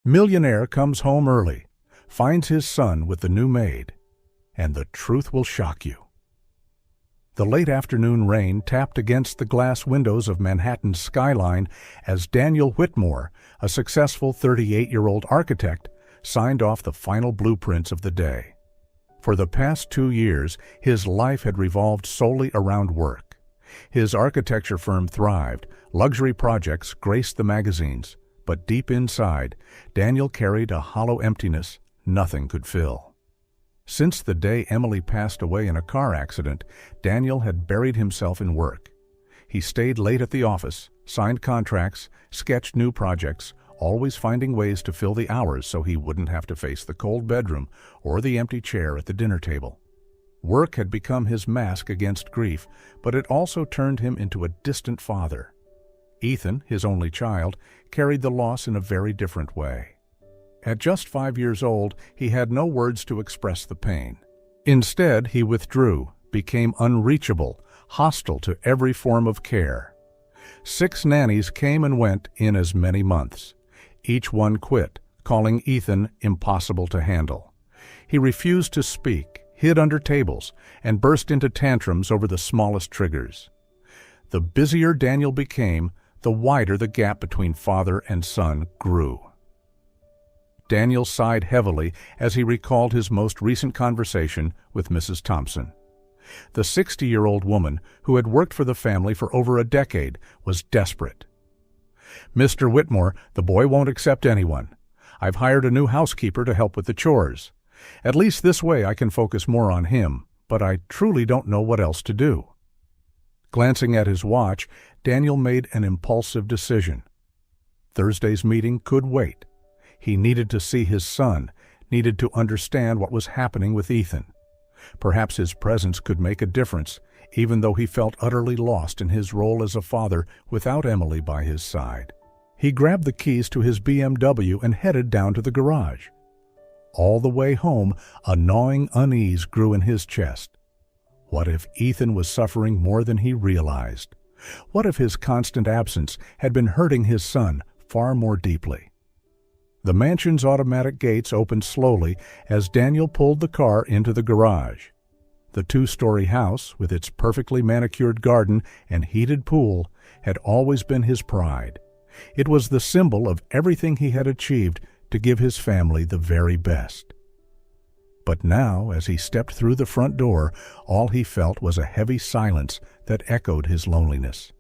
Millionaire comes home early, finds his son with the new maid, and the truth will shock you. The late afternoon rain tapped against the glass windows of Manhattan's skyline as Daniel Whitmore, a successful 38-year-old architect, signed off the final blueprints of the day. For the past 2 years, his life had revolved solely around work. His architecture firm thrived, luxury projects graced the magazines, but deep inside, Daniel carried a hollow emptiness nothing could fill. Since the day Emily passed away in a car accident, Daniel had buried himself in work. He stayed late at the office, signed contracts, sketched new projects, always finding ways to fill the hours so he wouldn't have to face the cold bedroom or the empty chair at the dinner table. Work had become his mask against grief, but it also turned him into a distant father. Ethan, his only child, carried the loss in a very different way. At just 5 years old, he had no words to express the pain. Instead, he withdrew, became unreachable, hostile to every form of care. 6 nannies came and went in as many months. Each one quit, calling Ethan impossible to handle. He refused to speak, hid under tables, and burst into tantrums over the smallest triggers. The busier Daniel became, the wider the gap between father and son grew. Daniel sighed heavily as he recalled his most recent conversation with Mrs. Thompson. The 60-year-old woman, who had worked for the family for over a decade, was desperate. "Mr. Whitmore, the boy won't accept anyone. I've hired a new housekeeper to help with the chores. At least this way I can focus more on him, but I truly don't know what else to do." Glancing at his watch, Daniel made an impulsive decision. Thursday's meeting could wait. He needed to see his son, needed to understand what was happening with Ethan. Perhaps his presence could make a difference, even though he felt utterly lost in his role as a father without Emily by his side. He grabbed the keys to his BMW and headed down to the garage. All the way home, a gnawing unease grew in his chest. What if Ethan was suffering more than he realized? What if his constant absence had been hurting his son far more deeply? The mansion's automatic gates opened slowly as Daniel pulled the car into the garage. The 2-story house, with its perfectly manicured garden and heated pool, had always been his pride. It was the symbol of everything he had achieved to give his family the very best. But now, as he stepped through the front door, all he felt was a heavy silence that echoed his loneliness.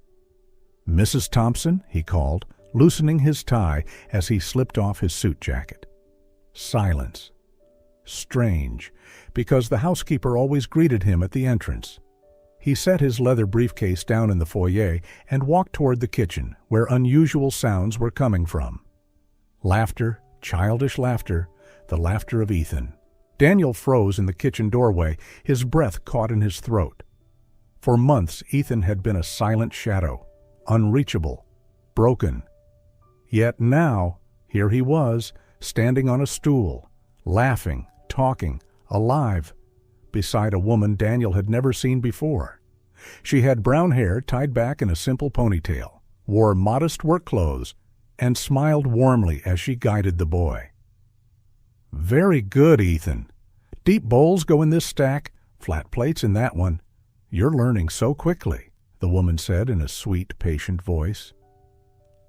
"Mrs. Thompson?" he called, loosening his tie as he slipped off his suit jacket. Silence. Strange, because the housekeeper always greeted him at the entrance. He set his leather briefcase down in the foyer and walked toward the kitchen, where unusual sounds were coming from. Laughter, childish laughter, the laughter of Ethan. Daniel froze in the kitchen doorway, his breath caught in his throat. For months, Ethan had been a silent shadow, unreachable, broken. Yet now, here he was, standing on a stool, laughing, talking, alive, beside a woman Daniel had never seen before. She had brown hair tied back in a simple ponytail, wore modest work clothes, and smiled warmly as she guided the boy. "Very good, Ethan. Deep bowls go in this stack, flat plates in that one. You're learning so quickly," the woman said in a sweet, patient voice.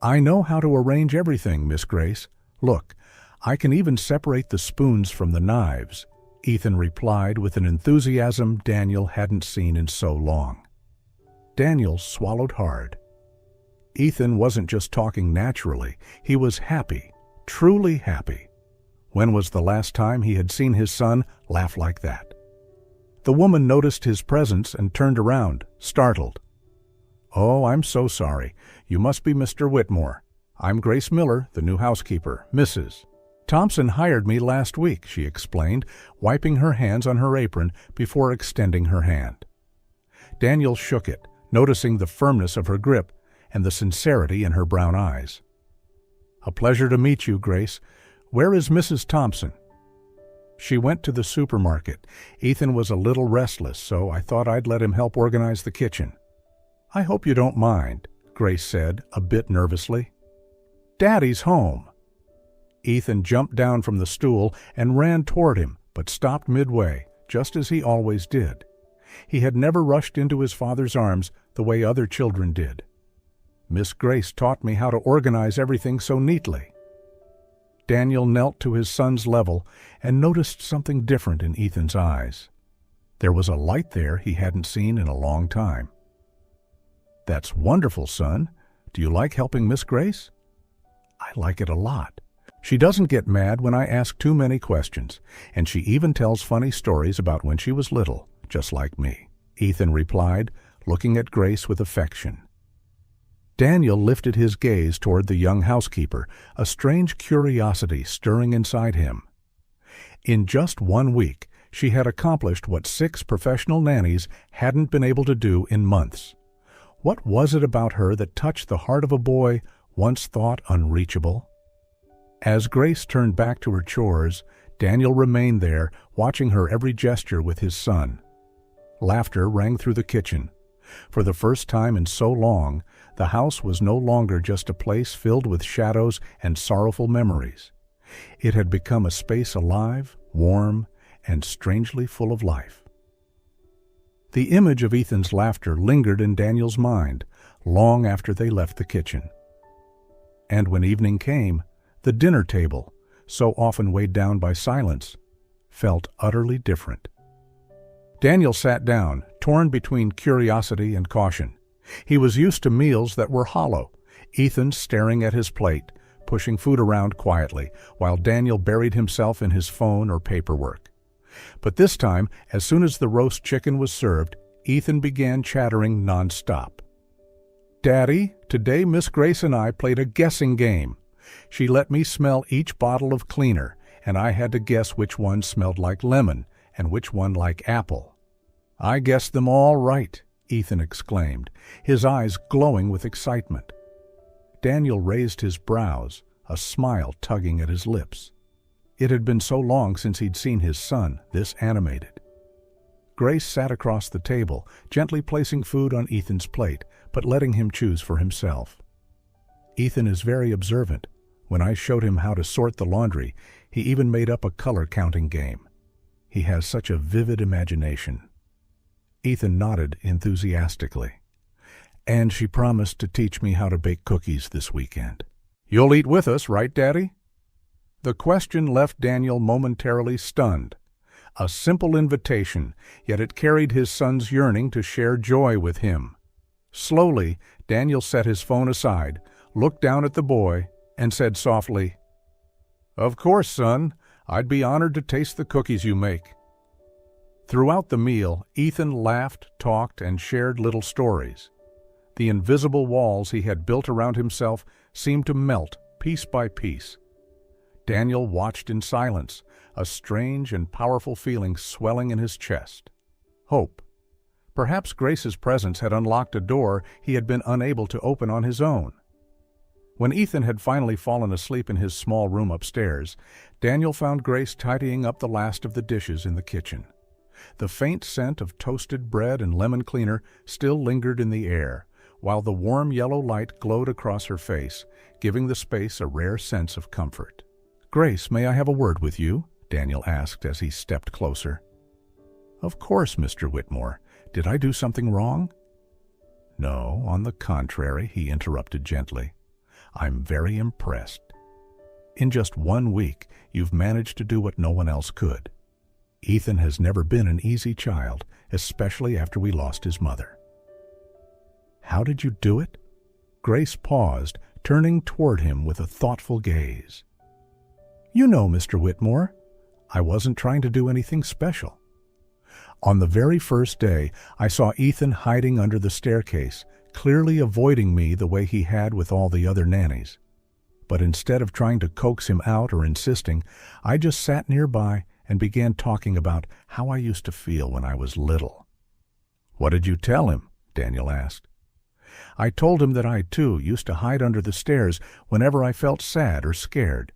"I know how to arrange everything, Miss Grace. Look, I can even separate the spoons from the knives," Ethan replied with an enthusiasm Daniel hadn't seen in so long. Daniel swallowed hard. Ethan wasn't just talking naturally, he was happy, truly happy. When was the last time he had seen his son laugh like that? The woman noticed his presence and turned around, startled. "Oh, I'm so sorry. You must be Mr. Whitmore. I'm Grace Miller, the new housekeeper, Mrs. Thompson hired me last week," she explained, wiping her hands on her apron before extending her hand. Daniel shook it, noticing the firmness of her grip and the sincerity in her brown eyes. "A pleasure to meet you, Grace. Where is Mrs. Thompson?" "She went to the supermarket. Ethan was a little restless, so I thought I'd let him help organize the kitchen." "I hope you don't mind," Grace said, a bit nervously. "Daddy's home." Ethan jumped down from the stool and ran toward him, but stopped midway, just as he always did. He had never rushed into his father's arms the way other children did. Miss Grace taught me how to organize everything so neatly. Daniel knelt to his son's level and noticed something different in Ethan's eyes. There was a light there he hadn't seen in a long time. "That's wonderful, son. Do you like helping Miss Grace?" "I like it a lot. She doesn't get mad when I ask too many questions, and she even tells funny stories about when she was little, just like me," Ethan replied, looking at Grace with affection. Daniel lifted his gaze toward the young housekeeper, a strange curiosity stirring inside him. In just 1 week, she had accomplished what 6 professional nannies hadn't been able to do in months. What was it about her that touched the heart of a boy once thought unreachable? As Grace turned back to her chores, Daniel remained there, watching her every gesture with his son. Laughter rang through the kitchen. For the first time in so long, the house was no longer just a place filled with shadows and sorrowful memories. It had become a space alive, warm, and strangely full of life. The image of Ethan's laughter lingered in Daniel's mind long after they left the kitchen. And when evening came, the dinner table, so often weighed down by silence, felt utterly different. Daniel sat down, torn between curiosity and caution. He was used to meals that were hollow, Ethan staring at his plate, pushing food around quietly, while Daniel buried himself in his phone or paperwork. But this time, as soon as the roast chicken was served, Ethan began chattering nonstop. "Daddy, today Miss Grace and I played a guessing game. She let me smell each bottle of cleaner, and I had to guess which one smelled like lemon and which one like apple. I guessed them all right," Ethan exclaimed, his eyes glowing with excitement. Daniel raised his brows, a smile tugging at his lips. It had been so long since he'd seen his son this animated. Grace sat across the table, gently placing food on Ethan's plate, but letting him choose for himself. "Ethan is very observant. When I showed him how to sort the laundry, he even made up a color-counting game. He has such a vivid imagination." Ethan nodded enthusiastically. "And she promised to teach me how to bake cookies this weekend." "You'll eat with us, right, Daddy?" The question left Daniel momentarily stunned. A simple invitation, yet it carried his son's yearning to share joy with him. Slowly, Daniel set his phone aside, looked down at the boy, and said softly, "Of course, son. I'd be honored to taste the cookies you make." Throughout the meal, Ethan laughed, talked, and shared little stories. The invisible walls he had built around himself seemed to melt piece by piece. Daniel watched in silence, a strange and powerful feeling swelling in his chest. Hope. Perhaps Grace's presence had unlocked a door he had been unable to open on his own. When Ethan had finally fallen asleep in his small room upstairs, Daniel found Grace tidying up the last of the dishes in the kitchen. The faint scent of toasted bread and lemon cleaner still lingered in the air, while the warm yellow light glowed across her face, giving the space a rare sense of comfort. "Grace, may I have a word with you?" Daniel asked as he stepped closer. "Of course, Mr. Whitmore. Did I do something wrong?" "No, on the contrary," he interrupted gently. "I'm very impressed. In just 1 week, you've managed to do what no one else could. Ethan has never been an easy child, especially after we lost his mother." "How did you do it?" Grace paused, turning toward him with a thoughtful gaze. "You know, Mr. Whitmore, I wasn't trying to do anything special. On the very first day, I saw Ethan hiding under the staircase, clearly avoiding me the way he had with all the other nannies. But instead of trying to coax him out or insisting, I just sat nearby and began talking about how I used to feel when I was little." "What did you tell him?" Daniel asked. "I told him that I, too, used to hide under the stairs whenever I felt sad or scared.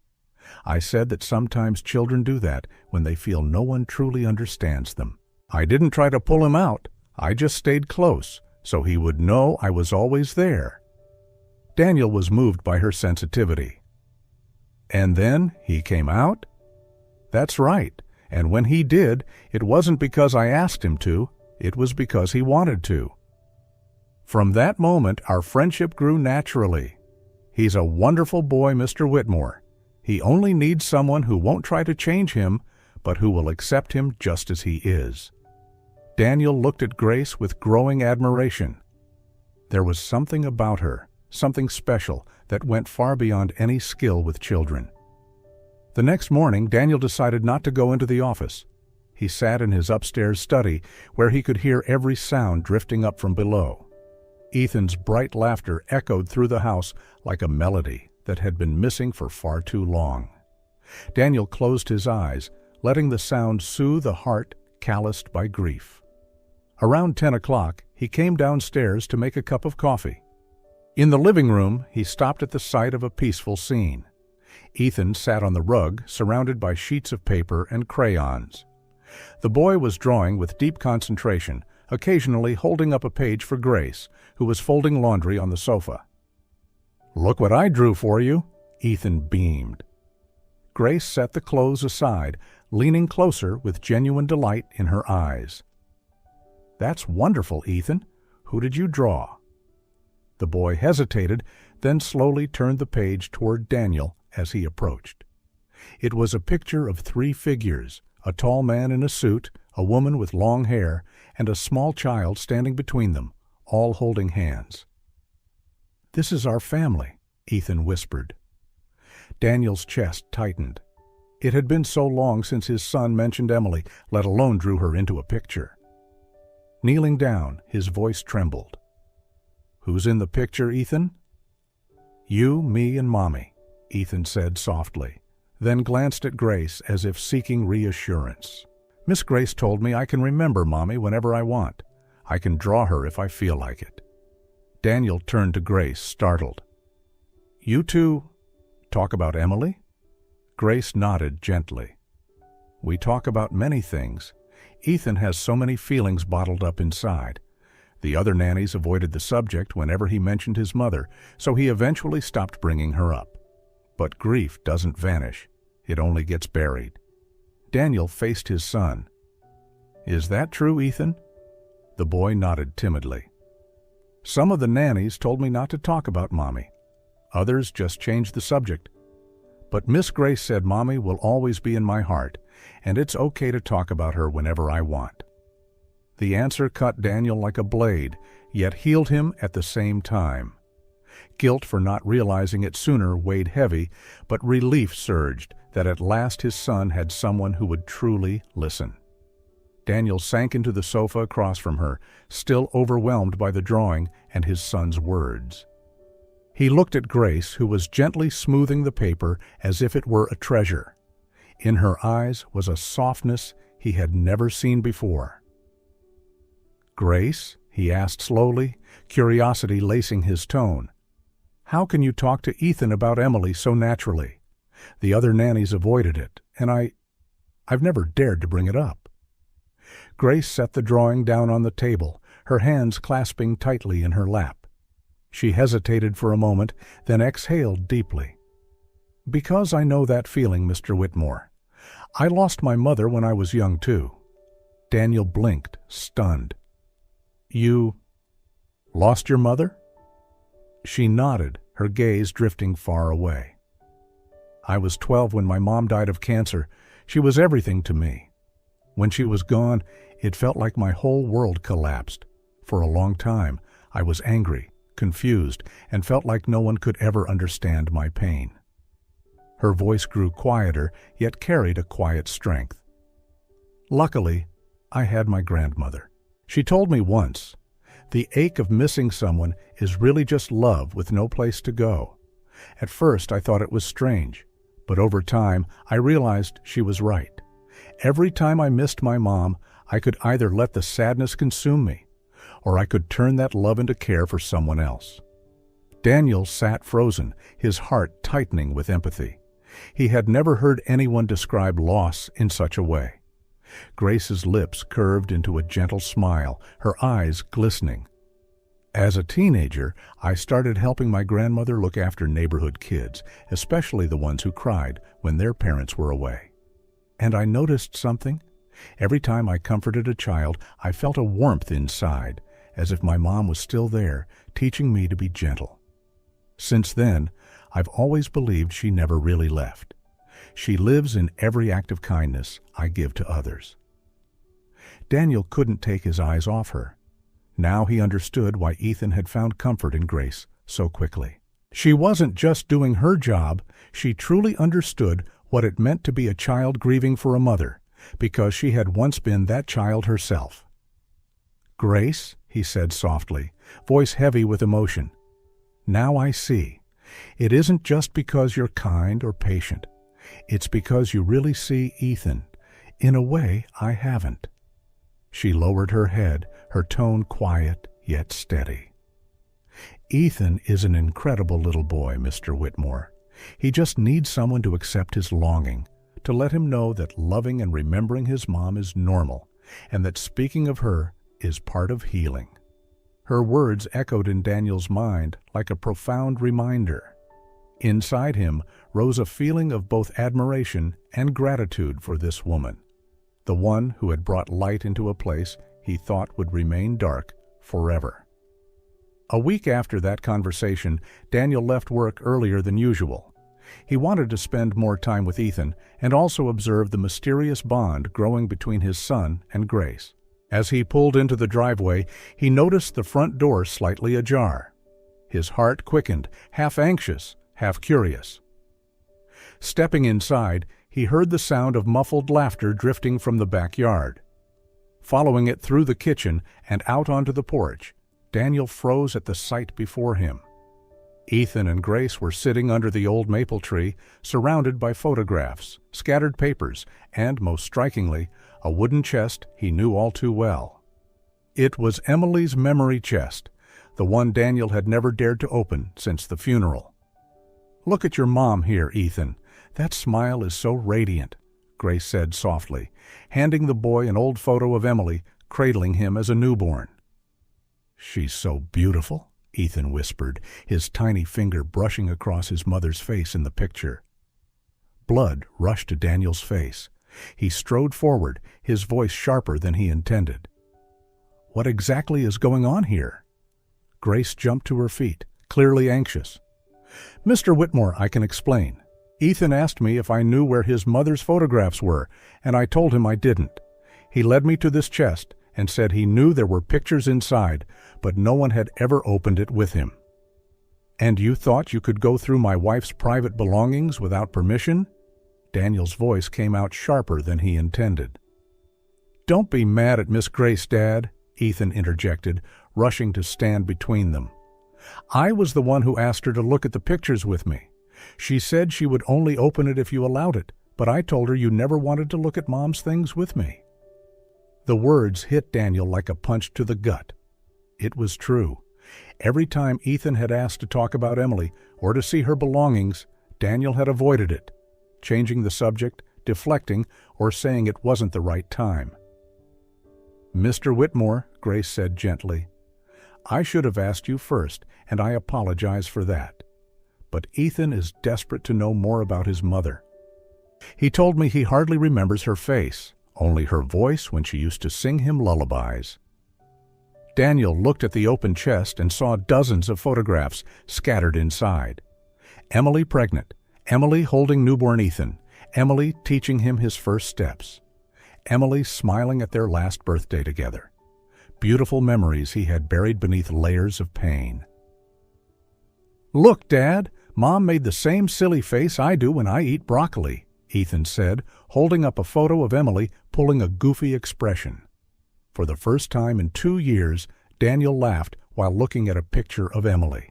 I said that sometimes children do that when they feel no one truly understands them. I didn't try to pull him out. I just stayed close, so he would know I was always there." Daniel was moved by her sensitivity. And then he came out? That's right, and when he did, it wasn't because I asked him to, it was because he wanted to. From that moment, our friendship grew naturally. He's a wonderful boy, Mr. Whitmore. He only needs someone who won't try to change him, but who will accept him just as he is. Daniel looked at Grace with growing admiration. There was something about her, something special, that went far beyond any skill with children. The next morning, Daniel decided not to go into the office. He sat in his upstairs study, where he could hear every sound drifting up from below. Ethan's bright laughter echoed through the house like a melody that had been missing for far too long. Daniel closed his eyes, letting the sound soothe a heart calloused by grief. Around 10 o'clock, he came downstairs to make a cup of coffee. In the living room, he stopped at the sight of a peaceful scene. Ethan sat on the rug, surrounded by sheets of paper and crayons. The boy was drawing with deep concentration, occasionally holding up a page for Grace, who was folding laundry on the sofa. "Look what I drew for you," Ethan beamed. Grace set the clothes aside, leaning closer with genuine delight in her eyes. "That's wonderful, Ethan. Who did you draw?" The boy hesitated, then slowly turned the page toward Daniel as he approached. It was a picture of 3 figures, a tall man in a suit, a woman with long hair, and a small child standing between them, all holding hands. "This is our family," Ethan whispered. Daniel's chest tightened. It had been so long since his son mentioned Emily, let alone drew her into a picture. Kneeling down, his voice trembled. "Who's in the picture, Ethan?" "You, me, and Mommy," Ethan said softly, then glanced at Grace as if seeking reassurance. "Miss Grace told me I can remember Mommy whenever I want. I can draw her if I feel like it." Daniel turned to Grace, startled. "You two talk about Emily?" Grace nodded gently. "We talk about many things. Ethan has so many feelings bottled up inside. The other nannies avoided the subject whenever he mentioned his mother, so he eventually stopped bringing her up. But grief doesn't vanish. It only gets buried." Daniel faced his son. "Is that true, Ethan?" The boy nodded timidly. "Some of the nannies told me not to talk about Mommy. Others just changed the subject. But Miss Grace said Mommy will always be in my heart, and it's okay to talk about her whenever I want." The answer cut Daniel like a blade, yet healed him at the same time. Guilt for not realizing it sooner weighed heavy, but relief surged that at last his son had someone who would truly listen. Daniel sank into the sofa across from her, still overwhelmed by the drawing and his son's words. He looked at Grace, who was gently smoothing the paper as if it were a treasure. In her eyes was a softness he had never seen before. "Grace," he asked slowly, curiosity lacing his tone, "how can you talk to Ethan about Emily so naturally? The other nannies avoided it, and I've never dared to bring it up." Grace set the drawing down on the table, her hands clasping tightly in her lap. She hesitated for a moment, then exhaled deeply. "Because I know that feeling, Mr. Whitmore. I lost my mother when I was young, too." Daniel blinked, stunned. "You lost your mother?" She nodded, her gaze drifting far away. "I was 12 when my mom died of cancer. She was everything to me. When she was gone, it felt like my whole world collapsed. For a long time, I was angry, confused, and felt like no one could ever understand my pain." Her voice grew quieter, yet carried a quiet strength. "Luckily, I had my grandmother. She told me once, the ache of missing someone is really just love with no place to go. At first, I thought it was strange, but over time, I realized she was right. Every time I missed my mom, I could either let the sadness consume me, or I could turn that love into care for someone else." Daniel sat frozen, his heart tightening with empathy. He had never heard anyone describe loss in such a way. Grace's lips curved into a gentle smile, her eyes glistening. As a teenager, I started helping my grandmother look after neighborhood kids, especially the ones who cried when their parents were away. And I noticed something. Every time I comforted a child, I felt a warmth inside, as if my mom was still there, teaching me to be gentle. Since then, I've always believed she never really left. She lives in every act of kindness I give to others. Daniel couldn't take his eyes off her. Now he understood why Ethan had found comfort in Grace so quickly. She wasn't just doing her job, she truly understood what it meant to be a child grieving for a mother, because she had once been that child herself. "Grace," he said softly, voice heavy with emotion, "now I see. It isn't just because you're kind or patient. It's because you really see Ethan. In a way, I haven't." She lowered her head, her tone quiet yet steady. "Ethan is an incredible little boy, Mr. Whitmore. He just needs someone to accept his longing, to let him know that loving and remembering his mom is normal, and that speaking of her is part of healing." Her words echoed in Daniel's mind like a profound reminder. Inside him rose a feeling of both admiration and gratitude for this woman, the one who had brought light into a place he thought would remain dark forever. A week after that conversation, Daniel left work earlier than usual. He wanted to spend more time with Ethan and also observe the mysterious bond growing between his son and Grace. As he pulled into the driveway, he noticed the front door slightly ajar. His heart quickened, half anxious, half curious. Stepping inside, he heard the sound of muffled laughter drifting from the backyard. Following it through the kitchen and out onto the porch, Daniel froze at the sight before him. Ethan and Grace were sitting under the old maple tree, surrounded by photographs, scattered papers, and, most strikingly, a wooden chest he knew all too well. It was Emily's memory chest, the one Daniel had never dared to open since the funeral. "Look at your mom here, Ethan. That smile is so radiant," Grace said softly, handing the boy an old photo of Emily, cradling him as a newborn. "She's so beautiful," Ethan whispered, his tiny finger brushing across his mother's face in the picture. Blood rushed to Daniel's face. He strode forward, his voice sharper than he intended. "What exactly is going on here?" Grace jumped to her feet, clearly anxious. "Mr. Whitmore, I can explain. Ethan asked me if I knew where his mother's photographs were, and I told him I didn't. He led me to this chest and said he knew there were pictures inside, but no one had ever opened it with him." "And you thought you could go through my wife's private belongings without permission?" Daniel's voice came out sharper than he intended. "Don't be mad at Miss Grace, Dad," Ethan interjected, rushing to stand between them. "I was the one who asked her to look at the pictures with me. She said she would only open it if you allowed it, but I told her you never wanted to look at Mom's things with me." The words hit Daniel like a punch to the gut. It was true. Every time Ethan had asked to talk about Emily or to see her belongings, Daniel had avoided it, changing the subject, deflecting, or saying it wasn't the right time. "Mr. Whitmore," Grace said gently, "I should have asked you first, and I apologize for that. But Ethan is desperate to know more about his mother. He told me he hardly remembers her face, only her voice when she used to sing him lullabies." Daniel looked at the open chest and saw dozens of photographs scattered inside. Emily pregnant, Emily holding newborn Ethan, Emily teaching him his first steps, Emily smiling at their last birthday together. Beautiful memories he had buried beneath layers of pain. "Look, Dad, Mom made the same silly face I do when I eat broccoli," Ethan said, holding up a photo of Emily pulling a goofy expression. For the first time in 2 years, Daniel laughed while looking at a picture of Emily.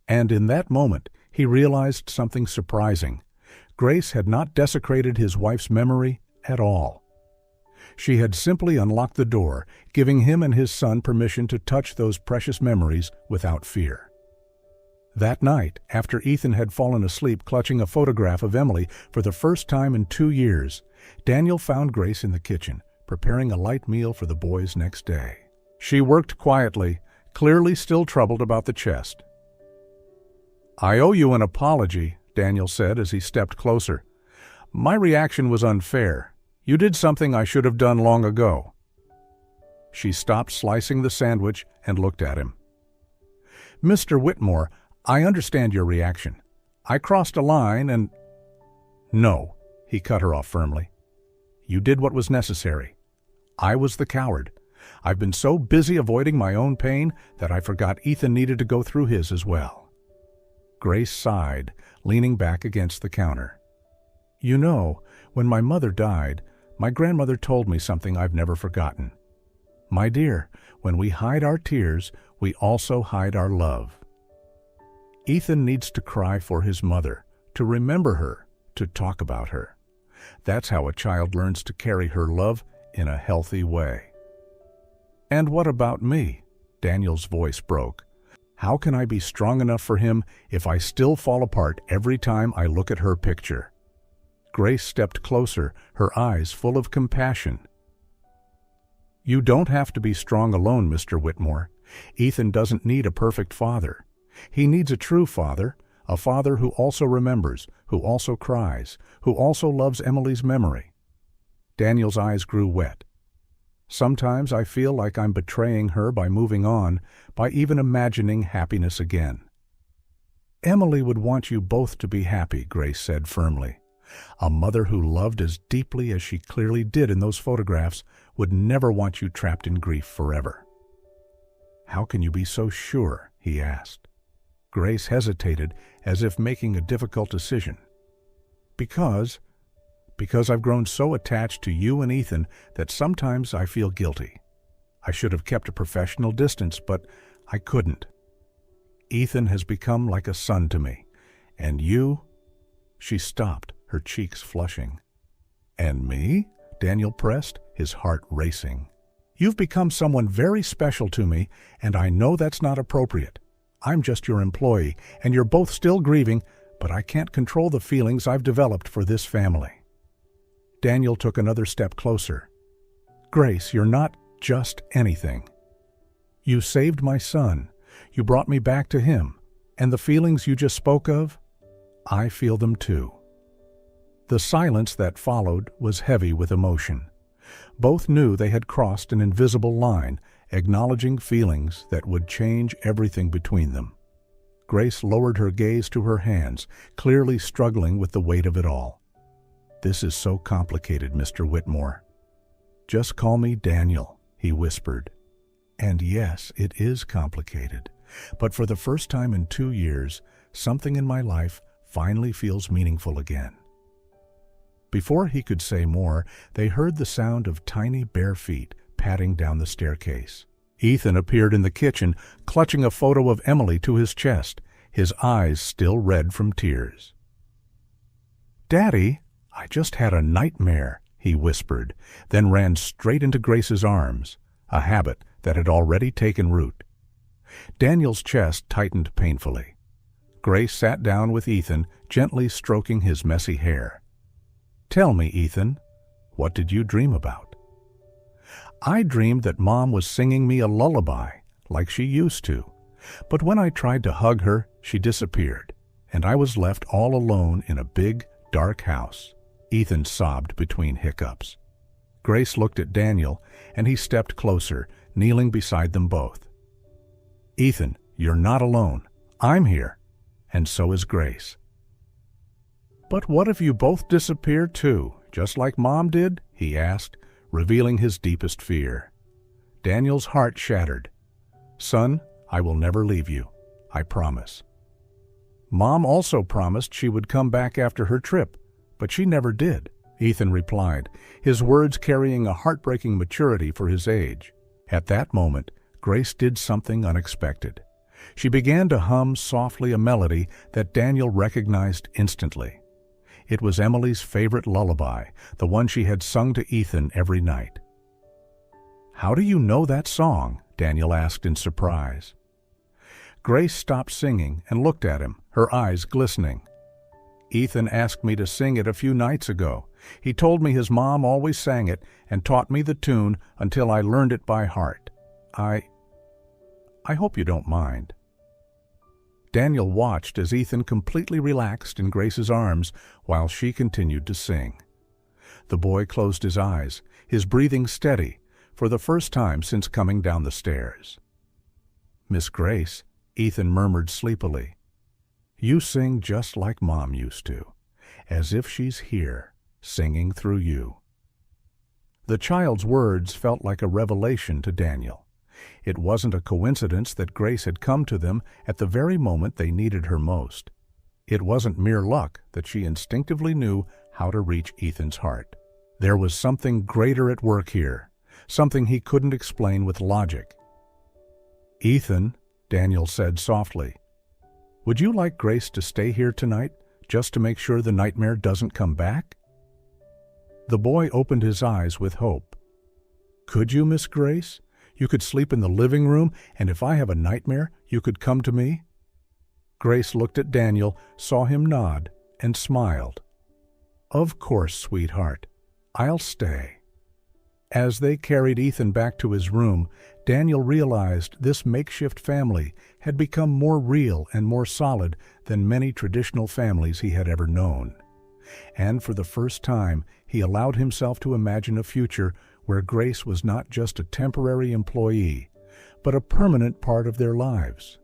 And in that moment, he realized something surprising. Grace had not desecrated his wife's memory at all. She had simply unlocked the door, giving him and his son permission to touch those precious memories without fear. That night, after Ethan had fallen asleep clutching a photograph of Emily for the first time in 2 years, Daniel found Grace in the kitchen, preparing a light meal for the boys next day. She worked quietly, clearly still troubled about the chest. "I owe you an apology," Daniel said as he stepped closer. "My reaction was unfair. You did something I should have done long ago." She stopped slicing the sandwich and looked at him. "Mr. Whitmore, I understand your reaction. I crossed a line and—" "No," he cut her off firmly. "You did what was necessary. I was the coward. I've been so busy avoiding my own pain that I forgot Ethan needed to go through his as well." Grace sighed, leaning back against the counter. "You know, when my mother died, my grandmother told me something I've never forgotten. My dear, when we hide our tears, we also hide our love. Ethan needs to cry for his mother, to remember her, to talk about her. That's how a child learns to carry her love in a healthy way." "And what about me?" Daniel's voice broke. "How can I be strong enough for him if I still fall apart every time I look at her picture?" Grace stepped closer, her eyes full of compassion. "You don't have to be strong alone, Mr. Whitmore. Ethan doesn't need a perfect father. He needs a true father, a father who also remembers, who also cries, who also loves Emily's memory." Daniel's eyes grew wet. "Sometimes I feel like I'm betraying her by moving on, by even imagining happiness again." "Emily would want you both to be happy," Grace said firmly. "A mother who loved as deeply as she clearly did in those photographs would never want you trapped in grief forever." "How can you be so sure?" he asked. Grace hesitated, as if making a difficult decision. Because I've grown so attached to you and Ethan that sometimes I feel guilty. I should have kept a professional distance, but I couldn't. Ethan has become like a son to me, and you—" She stopped, her cheeks flushing. "And me?" Daniel pressed, his heart racing. "You've become someone very special to me, and I know that's not appropriate. I'm just your employee, and you're both still grieving, but I can't control the feelings I've developed for this family." Daniel took another step closer. "Grace, you're not just anything. You saved my son. You brought me back to him. And the feelings you just spoke of, I feel them too." The silence that followed was heavy with emotion. Both knew they had crossed an invisible line, acknowledging feelings that would change everything between them. Grace lowered her gaze to her hands, clearly struggling with the weight of it all. "This is so complicated, Mr. Whitmore." "Just call me Daniel," he whispered. "And yes, it is complicated. But for the first time in 2 years, something in my life finally feels meaningful again." Before he could say more, they heard the sound of tiny bare feet padding down the staircase. Ethan appeared in the kitchen, clutching a photo of Emily to his chest, his eyes still red from tears. "Daddy, I just had a nightmare," he whispered, then ran straight into Grace's arms, a habit that had already taken root. Daniel's chest tightened painfully. Grace sat down with Ethan, gently stroking his messy hair. "Tell me, Ethan, what did you dream about?" "I dreamed that Mom was singing me a lullaby, like she used to. But when I tried to hug her, she disappeared, and I was left all alone in a big, dark house," Ethan sobbed between hiccups. Grace looked at Daniel, and he stepped closer, kneeling beside them both. "Ethan, you're not alone. I'm here, and so is Grace." "But what if you both disappear too, just like Mom did?" he asked, revealing his deepest fear. Daniel's heart shattered. "Son, I will never leave you. I promise." "Mom also promised she would come back after her trip, but she never did," Ethan replied, his words carrying a heartbreaking maturity for his age. At that moment, Grace did something unexpected. She began to hum softly a melody that Daniel recognized instantly. It was Emily's favorite lullaby, the one she had sung to Ethan every night. "How do you know that song?" Daniel asked in surprise. Grace stopped singing and looked at him, her eyes glistening. "Ethan asked me to sing it a few nights ago. He told me his mom always sang it and taught me the tune until I learned it by heart. I hope you don't mind." Daniel watched as Ethan completely relaxed in Grace's arms while she continued to sing. The boy closed his eyes, his breathing steady, for the first time since coming down the stairs. "Miss Grace," Ethan murmured sleepily, "you sing just like Mom used to, as if she's here, singing through you." The child's words felt like a revelation to Daniel. It wasn't a coincidence that Grace had come to them at the very moment they needed her most. It wasn't mere luck that she instinctively knew how to reach Ethan's heart. There was something greater at work here, something he couldn't explain with logic. "Ethan," Daniel said softly, "would you like Grace to stay here tonight, just to make sure the nightmare doesn't come back?" The boy opened his eyes with hope. "Could you, Miss Grace? You could sleep in the living room, and if I have a nightmare, you could come to me?" Grace looked at Daniel, saw him nod, and smiled. "Of course, sweetheart. I'll stay." As they carried Ethan back to his room, Daniel realized this makeshift family had become more real and more solid than many traditional families he had ever known. And for the first time, he allowed himself to imagine a future where Grace was not just a temporary employee, but a permanent part of their lives.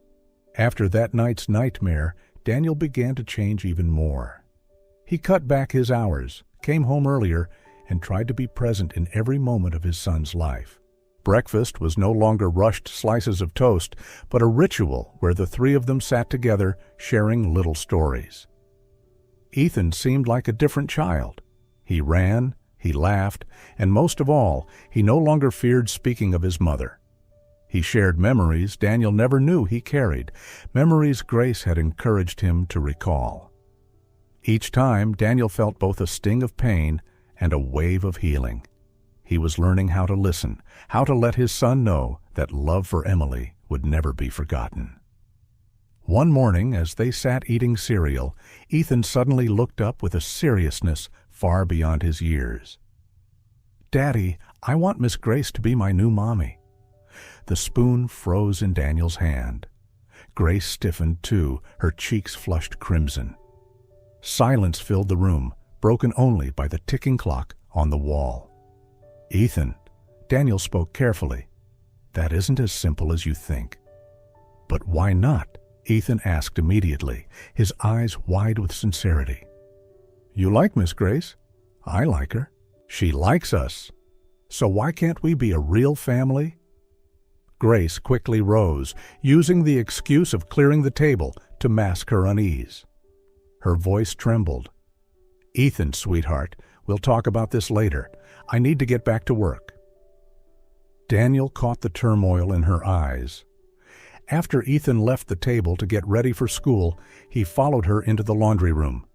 After that night's nightmare, Daniel began to change even more. He cut back his hours, came home earlier, and tried to be present in every moment of his son's life. Breakfast was no longer rushed slices of toast, but a ritual where the three of them sat together, sharing little stories. Ethan seemed like a different child. He ran, he laughed, and most of all, he no longer feared speaking of his mother. He shared memories Daniel never knew he carried, memories Grace had encouraged him to recall. Each time, Daniel felt both a sting of pain and a wave of healing. He was learning how to listen, how to let his son know that love for Emily would never be forgotten. One morning, as they sat eating cereal, Ethan suddenly looked up with a seriousness far beyond his years. "Daddy, I want Miss Grace to be my new mommy." The spoon froze in Daniel's hand. Grace stiffened too, her cheeks flushed crimson. Silence filled the room, broken only by the ticking clock on the wall. "Ethan," Daniel spoke carefully, "that isn't as simple as you think." "But why not?" Ethan asked immediately, his eyes wide with sincerity. "You like Miss Grace? I like her. She likes us. So why can't we be a real family?" Grace quickly rose, using the excuse of clearing the table to mask her unease. Her voice trembled. "Ethan, sweetheart, we'll talk about this later. I need to get back to work." Daniel caught the turmoil in her eyes. After Ethan left the table to get ready for school, he followed her into the laundry room.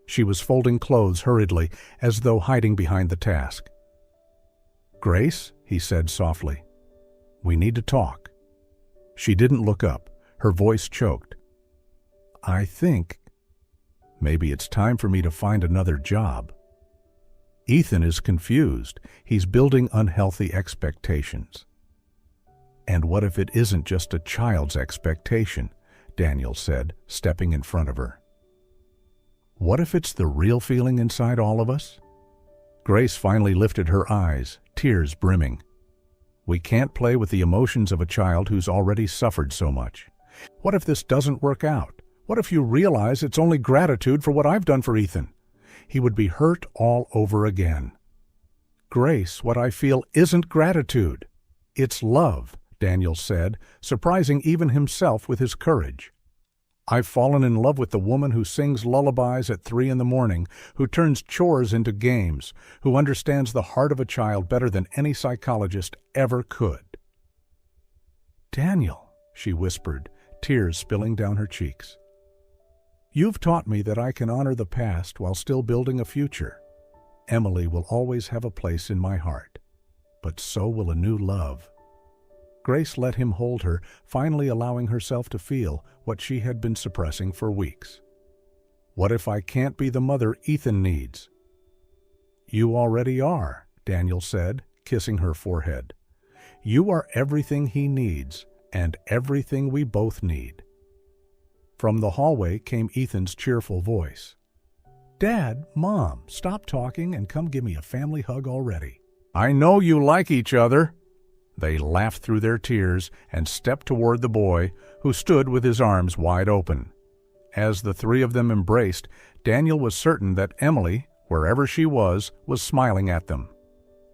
She was folding clothes hurriedly, as though hiding behind the task. "Grace," he said softly, "we need to talk." She didn't look up, her voice choked. "I think maybe it's time for me to find another job." Ethan is confused. He's building unhealthy expectations. "And what if it isn't just a child's expectation?" Daniel said, stepping in front of her. "What if it's the real feeling inside all of us?" Grace finally lifted her eyes, tears brimming. "We can't play with the emotions of a child who's already suffered so much. What if this doesn't work out? What if you realize it's only gratitude for what I've done for Ethan? He would be hurt all over again." "Grace, what I feel isn't gratitude. It's love," Daniel said, surprising even himself with his courage. "I've fallen in love with the woman who sings lullabies at 3 a.m, who turns chores into games, who understands the heart of a child better than any psychologist ever could." "Daniel," she whispered, tears spilling down her cheeks. "You've taught me that I can honor the past while still building a future. Emily will always have a place in my heart, but so will a new love." Grace let him hold her, finally allowing herself to feel what she had been suppressing for weeks. "What if I can't be the mother Ethan needs?" "You already are," Daniel said, kissing her forehead. "You are everything he needs, and everything we both need." From the hallway came Ethan's cheerful voice. "Dad, Mom, stop talking and come give me a family hug already." "I know you like each other." They laughed through their tears and stepped toward the boy, who stood with his arms wide open. As the three of them embraced, Daniel was certain that Emily, wherever she was smiling at them.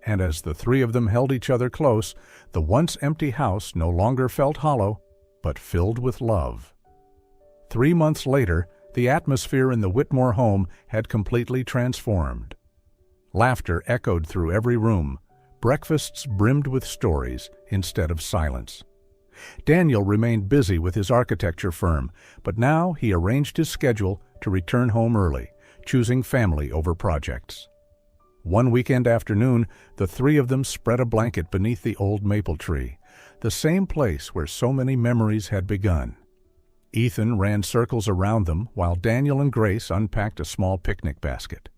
And as the three of them held each other close, the once empty house no longer felt hollow, but filled with love. 3 months later, the atmosphere in the Whitmore home had completely transformed. Laughter echoed through every room. Breakfasts brimmed with stories instead of silence. Daniel remained busy with his architecture firm, but now he arranged his schedule to return home early, choosing family over projects. One weekend afternoon, the three of them spread a blanket beneath the old maple tree, the same place where so many memories had begun. Ethan ran circles around them while Daniel and Grace unpacked a small picnic basket.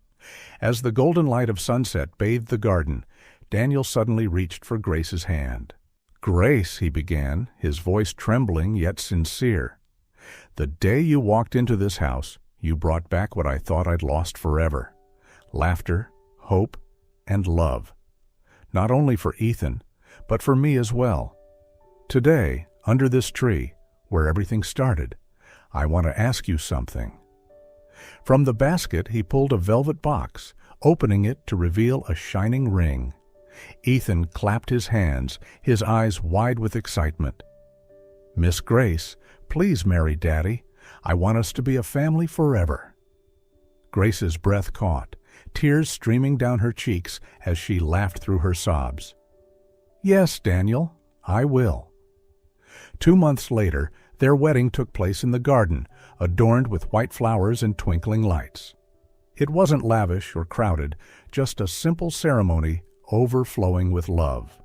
As the golden light of sunset bathed the garden, Daniel suddenly reached for Grace's hand. "Grace," he began, his voice trembling yet sincere, "the day you walked into this house, you brought back what I thought I'd lost forever. Laughter, hope, and love. Not only for Ethan, but for me as well. Today, under this tree, where everything started, I want to ask you something." From the basket, he pulled a velvet box, opening it to reveal a shining ring. Ethan clapped his hands, his eyes wide with excitement. "Miss Grace, please marry Daddy. I want us to be a family forever." Grace's breath caught, tears streaming down her cheeks as she laughed through her sobs. "Yes, Daniel, I will." 2 months later, their wedding took place in the garden, adorned with white flowers and twinkling lights. It wasn't lavish or crowded, just a simple ceremony overflowing with love.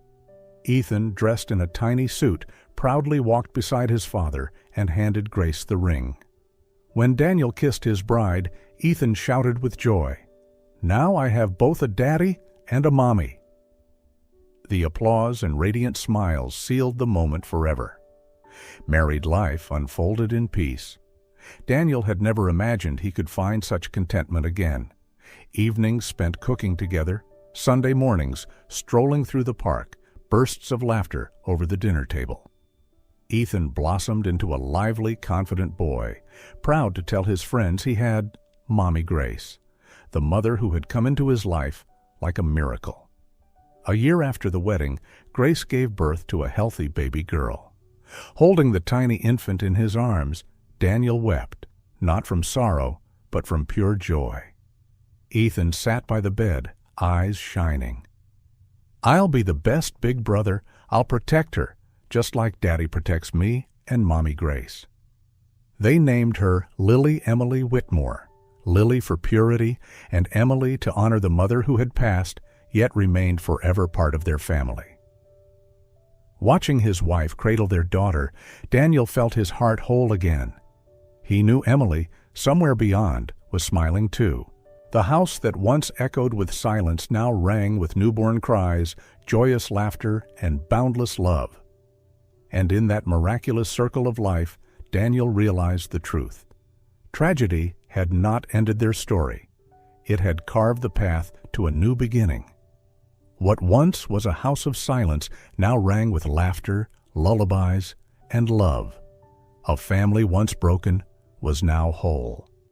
Ethan, dressed in a tiny suit, proudly walked beside his father and handed Grace the ring. When Daniel kissed his bride, Ethan shouted with joy, "Now I have both a daddy and a mommy." The applause and radiant smiles sealed the moment forever. Married life unfolded in peace. Daniel had never imagined he could find such contentment again. Evenings spent cooking together, Sunday mornings strolling through the park, bursts of laughter over the dinner table. Ethan blossomed into a lively, confident boy, proud to tell his friends he had Mommy Grace, the mother who had come into his life like a miracle. A year after the wedding, Grace gave birth to a healthy baby girl. Holding the tiny infant in his arms, Daniel wept, not from sorrow, but from pure joy. Ethan sat by the bed, eyes shining. "I'll be the best big brother. I'll protect her, just like Daddy protects me and Mommy Grace." They named her Lily Emily Whitmore, Lily for purity, and Emily to honor the mother who had passed, yet remained forever part of their family. Watching his wife cradle their daughter, Daniel felt his heart whole again. He knew Emily, somewhere beyond, was smiling too. The house that once echoed with silence now rang with newborn cries, joyous laughter, and boundless love. And in that miraculous circle of life, Daniel realized the truth. Tragedy had not ended their story. It had carved the path to a new beginning. What once was a house of silence now rang with laughter, lullabies, and love. A family once broken was now whole.